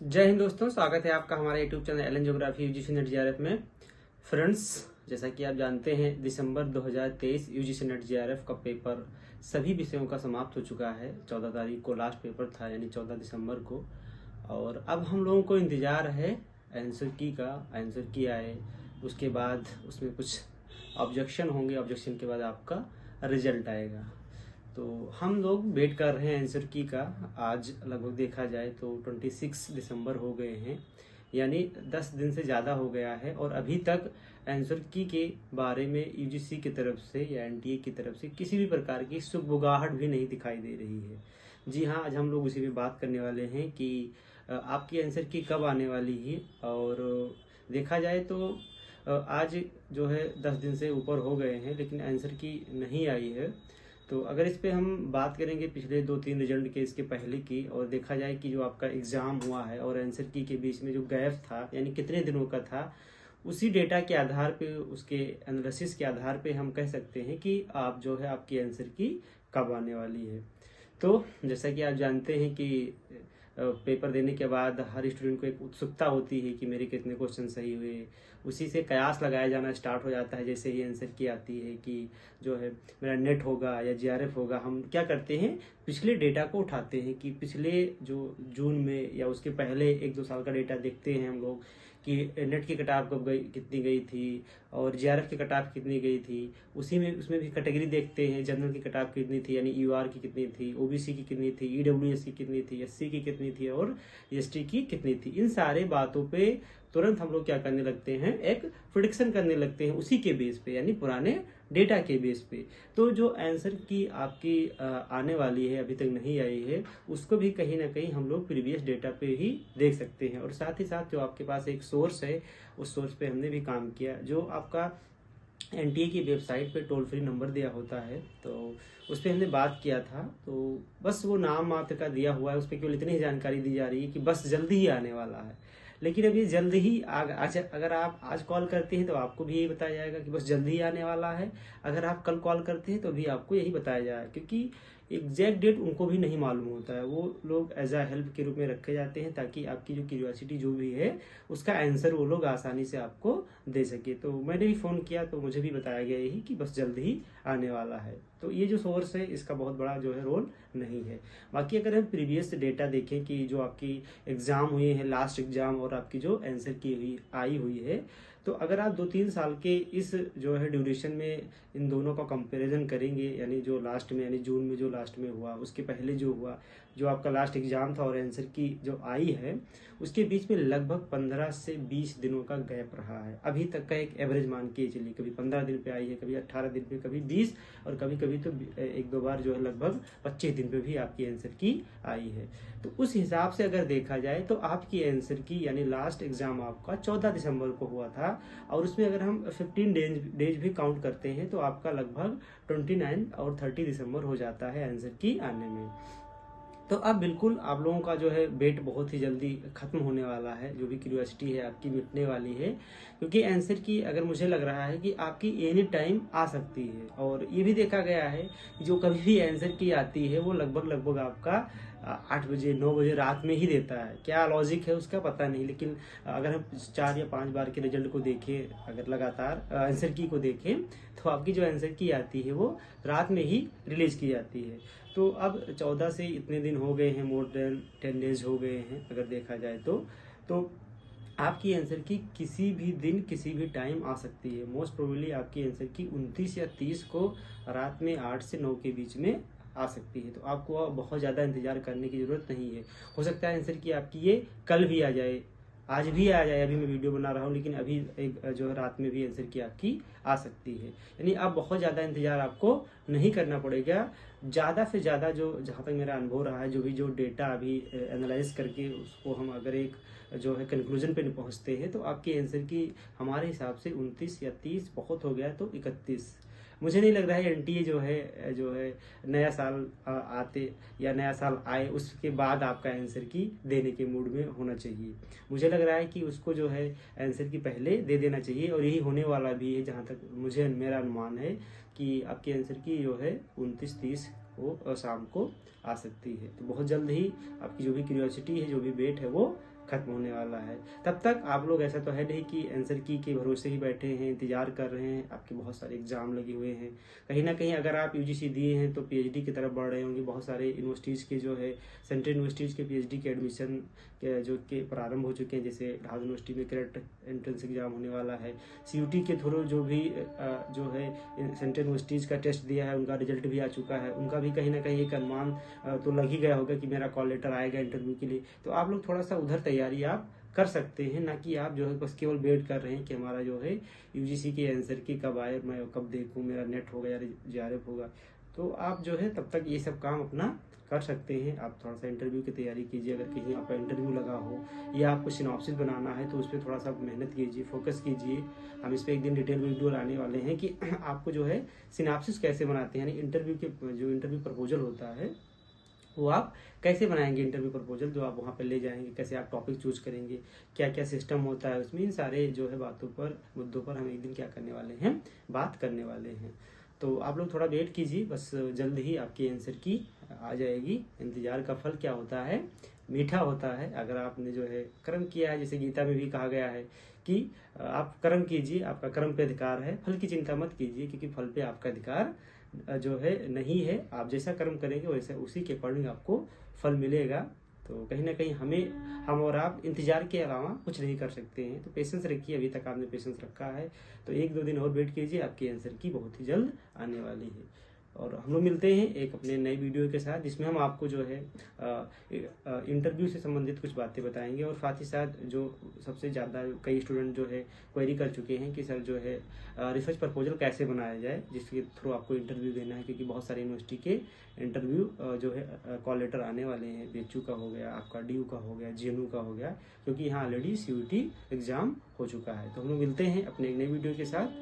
जय हिंद दोस्तों, स्वागत है आपका हमारे YouTube channel Allen geography UGC NET JRF में। फ्रेंड्स, जैसा कि आप जानते हैं दिसंबर 2023 यूजीसी नेट जीआरएफ का पेपर सभी विषयों का समाप्त हो चुका है। 14 तारीख को लास्ट पेपर था, यानी 14 दिसंबर को। और अब हम लोगों को इंतज़ार है आंसर की आए, उसके बाद उसमें कुछ ऑब्जेक्शन होंगे, ऑब्जेक्शन के बाद आपका रिजल्ट आएगा। तो हम लोग वेट कर रहे हैं आंसर की का। आज लगभग देखा जाए तो 26 दिसंबर हो गए हैं, यानी 10 दिन से ज़्यादा हो गया है और अभी तक आंसर की के बारे में यूजीसी की तरफ से या एनटीए की तरफ से किसी भी प्रकार की सुगबुगाहट भी नहीं दिखाई दे रही है। जी हाँ, आज हम लोग उसी पे बात करने वाले हैं कि आपकी आंसर की कब आने वाली है। और देखा जाए तो आज जो है 10 दिन से ऊपर हो गए हैं, लेकिन आंसर की नहीं आई है। तो अगर इस पे हम बात करेंगे पिछले 2-3 रिजल्ट के, इसके पहले की, और देखा जाए कि जो आपका एग्ज़ाम हुआ है और आंसर की के बीच में जो गैप था, यानी कितने दिनों का था, उसी डेटा के आधार पे, उसके एनालिसिस के आधार पे हम कह सकते हैं कि आप जो है आपकी आंसर की कब आने वाली है। तो जैसा कि आप जानते हैं कि पेपर देने के बाद हर स्टूडेंट को एक उत्सुकता होती है कि मेरे कितने क्वेश्चन सही हुए। उसी से कयास लगाया जाना स्टार्ट हो जाता है जैसे ही आंसर की आती है कि जो है मेरा नेट होगा या जीआरएफ होगा। हम क्या करते हैं, पिछले डेटा को उठाते हैं कि पिछले जो जून में या उसके पहले 1-2 साल का डेटा देखते हैं हम लोग कि नेट की कट ऑफ कब गई, कितनी गई थी, और जीआरएफ की कट ऑफ कितनी गई थी। उसी में उसमें भी कैटेगरी देखते हैं, जनरल की कट ऑफ कितनी थी, यानी यूआर की कितनी थी, ओबीसी की कितनी थी, ईडब्ल्यूएस की कितनी थी, एससी की कितनी थी और एसटी की कितनी थी। इन सारे बातों पे तुरंत हम लोग क्या करने लगते हैं, एक प्रिडिक्शन करने लगते हैं उसी के बेस पे, यानी पुराने डेटा के बेस पे। तो जो आंसर की आपकी आने वाली है, अभी तक नहीं आई है, उसको भी कहीं ना कहीं हम लोग प्रीवियस डेटा पे ही देख सकते हैं। और साथ ही साथ जो आपके पास एक सोर्स है, उस सोर्स पे हमने भी काम किया। जो आपका एनटीए की वेबसाइट पे टोल फ्री नंबर दिया होता है, तो उस पर हमने बात किया था। तो बस वो नाम मात्र का दिया हुआ है, उस पर केवल इतनी ही जानकारी दी जा रही है कि बस जल्दी ही आने वाला है। लेकिन अभी जल्द ही आज अगर आप आज कॉल करते हैं तो आपको भी यही बताया जाएगा कि बस जल्दी ही आने वाला है। अगर आप कल कॉल करते हैं तो भी आपको यही बताया जाएगा, क्योंकि एग्जैक्ट डेट उनको भी नहीं मालूम होता है। वो लोग एज अ हेल्प के रूप में रखे जाते हैं ताकि आपकी जो क्यूरियोसिटी जो भी है उसका आंसर वो लोग आसानी से आपको दे सके। तो मैंने भी फ़ोन किया तो मुझे भी बताया गया यही कि बस जल्द ही आने वाला है। तो ये जो सोर्स है इसका बहुत बड़ा जो है रोल नहीं है। बाकी अगर हम प्रीवियस डेटा देखें कि जो आपकी एग्ज़ाम हुए हैं, लास्ट एग्ज़ाम और आपकी जो आंसर की हुई आई हुई है, तो अगर आप 2-3 साल के इस जो है ड्यूरेशन में इन दोनों का कंपैरिजन करेंगे, यानी जो लास्ट में, यानी जून में जो लास्ट में हुआ, उसके पहले जो हुआ, जो आपका लास्ट एग्जाम था और आंसर की जो आई है, उसके बीच में लगभग 15 से 20 दिनों का गैप रहा है। अभी तक का एक एवरेज मान के चलिए, कभी 15 दिन पे आई है, कभी 18 दिन पे, कभी 20, और कभी कभी तो 1-2 बार जो है लगभग 25 दिन पे भी आपकी आंसर की आई है। तो उस हिसाब से अगर देखा जाए तो आपकी आंसर की, यानी लास्ट एग्जाम आपका 14 दिसंबर को हुआ था, और उसमें अगर हम 15 डेज भी काउंट करते हैं तो आपका लगभग 29 और 30 दिसंबर हो जाता है आंसर की आने में। तो अब बिल्कुल आप लोगों का जो है वेट बहुत ही जल्दी खत्म होने वाला है, जो भी क्यूरियोसिटी है आपकी मिटने वाली है, क्योंकि आंसर की अगर मुझे लग रहा है कि आपकी एनी टाइम आ सकती है। और ये भी देखा गया है कि जो कभी भी आंसर की आती है वो लगभग आपका 8 बजे 9 बजे रात में ही देता है। क्या लॉजिक है उसका पता नहीं, लेकिन अगर हम 4 या 5 बार के रिजल्ट को देखें, अगर लगातार आंसर की को देखें, तो आपकी जो आंसर की आती है वो रात में ही रिलीज की जाती है। तो अब 14 से इतने दिन हो गए हैं, मोर देन 10 डेज हो गए हैं अगर देखा जाए तो आपकी आंसर की किसी भी दिन किसी भी टाइम आ सकती है। मोस्ट प्रोबेबली आपकी आंसर की 29 या 30 को रात में 8 से 9 के बीच में आ सकती है। तो आपको बहुत ज़्यादा इंतजार करने की ज़रूरत नहीं है। हो सकता है आंसर की आपकी ये कल भी आ जाए, आज भी आ जाए, अभी मैं वीडियो बना रहा हूँ, लेकिन अभी एक जो है रात में भी आंसर की आपकी आ सकती है। यानी अब बहुत ज़्यादा इंतजार आपको नहीं करना पड़ेगा। ज़्यादा से ज़्यादा जो, जहाँ तक मेरा अनुभव रहा है, जो डेटा अभी एनालाइज करके उसको हम अगर एक जो है कंक्लूजन पे पहुँचते हैं, तो आपकी आंसर की हमारे हिसाब से 29 या 30 बहुत हो गया तो 31। मुझे नहीं लग रहा है एनटीए जो है नया साल आते या नया साल आए उसके बाद आपका आंसर की देने के मूड में होना चाहिए। मुझे लग रहा है कि उसको जो है आंसर की पहले दे देना चाहिए, और यही होने वाला भी है, जहाँ तक मुझे मेरा अनुमान है कि आपकी आंसर की जो है 29-30 को शाम को आ सकती है। तो बहुत जल्द ही आपकी जो भी क्यूरियोसिटी है, जो भी वेट है, वो खत्म होने वाला है। तब तक आप लोग ऐसा तो है नहीं कि आंसर की के भरोसे ही बैठे हैं, इंतजार कर रहे हैं। आपके बहुत सारे एग्जाम लगे हुए हैं। कहीं ना कहीं अगर आप यूजीसी दिए हैं तो पीएचडी की तरफ बढ़ रहे होंगे। बहुत सारे यूनिवर्सिटीज़ के जो है सेंट्रल यूनिवर्सिटीज़ के पीएचडी के एडमिशन के जो के प्रारंभ हो चुके हैं। जैसे ढाका यूनिवर्सिटी में करेक्ट एंट्रेंस एग्जाम होने वाला है। सीयूटी के थ्रू जो भी जो है सेंट्रल यूनिवर्सिटीज़ का टेस्ट दिया है उनका रिजल्ट भी आ चुका है। उनका भी कहीं ना कहीं एक अनुमान तो लग ही गया होगा कि मेरा कॉल लेटर आएगा इंटरव्यू के लिए। तो आप लोग थोड़ा सा उधर तैयारी आप कर सकते हैं, ना कि आप जो है बस केवल वेट कर रहे हैं कि हमारा जो है यूजीसी के आंसर की कब आए, मैं कब देखूं, मेरा नेट होगा या जेआरएफ होगा। तो आप जो है तब तक ये सब काम अपना कर सकते हैं। आप थोड़ा सा इंटरव्यू की तैयारी कीजिए। अगर कहीं आपका इंटरव्यू लगा हो या आपको सिनॉप्सिस बनाना है तो उस पर थोड़ा सा मेहनत कीजिए, फोकस कीजिए। हम इस पर एक दिन डिटेल वीडियो लाने वाले हैं कि आपको जो है सिनॉप्सिस कैसे बनाते हैं, यानी इंटरव्यू के जो इंटरव्यू प्रपोजल होता है वो आप कैसे बनाएंगे। इंटरव्यू प्रपोजल जो आप वहाँ पर ले जाएंगे, कैसे आप टॉपिक चूज करेंगे, क्या क्या सिस्टम होता है उसमें, इन सारे जो है बातों पर मुद्दों पर हम एक दिन क्या करने वाले हैं, बात करने वाले हैं। तो आप लोग थोड़ा वेट कीजिए, बस जल्द ही आपकी आंसर की आ जाएगी। इंतजार का फल क्या होता है, मीठा होता है। अगर आपने जो है कर्म किया है, जैसे गीता में भी कहा गया है कि आप कर्म कीजिए, आपका कर्म पे अधिकार है, फल की चिंता मत कीजिए क्योंकि फल पे आपका अधिकार जो है नहीं है। आप जैसा कर्म करेंगे वैसे उसी के अकॉर्डिंग आपको फल मिलेगा। तो कहीं ना कहीं हम और आप इंतजार के अलावा कुछ नहीं कर सकते हैं। तो पेशेंस रखिए, अभी तक आपने पेशेंस रखा है तो 1-2 दिन और वेट कीजिए, आपकी आंसर की बहुत ही जल्द आने वाली है। और हम लोग मिलते हैं एक अपने नई वीडियो के साथ जिसमें हम आपको जो है इंटरव्यू से संबंधित कुछ बातें बताएंगे। और साथ ही साथ जो सबसे ज़्यादा कई स्टूडेंट जो है क्वेरी कर चुके हैं कि सर जो है रिसर्च प्रपोजल कैसे बनाया जाए जिसके थ्रू आपको इंटरव्यू देना है, क्योंकि बहुत सारे यूनिवर्सिटी के इंटरव्यू जो है कॉल लेटर आने वाले हैं। बीएचयू का हो गया, आपका डीयू का हो गया, जीएनयू का हो गया, क्योंकि यहाँ ऑलरेडी सीयूटी एग्जाम हो चुका है। तो हम लोग मिलते हैं अपने एक नई वीडियो के साथ।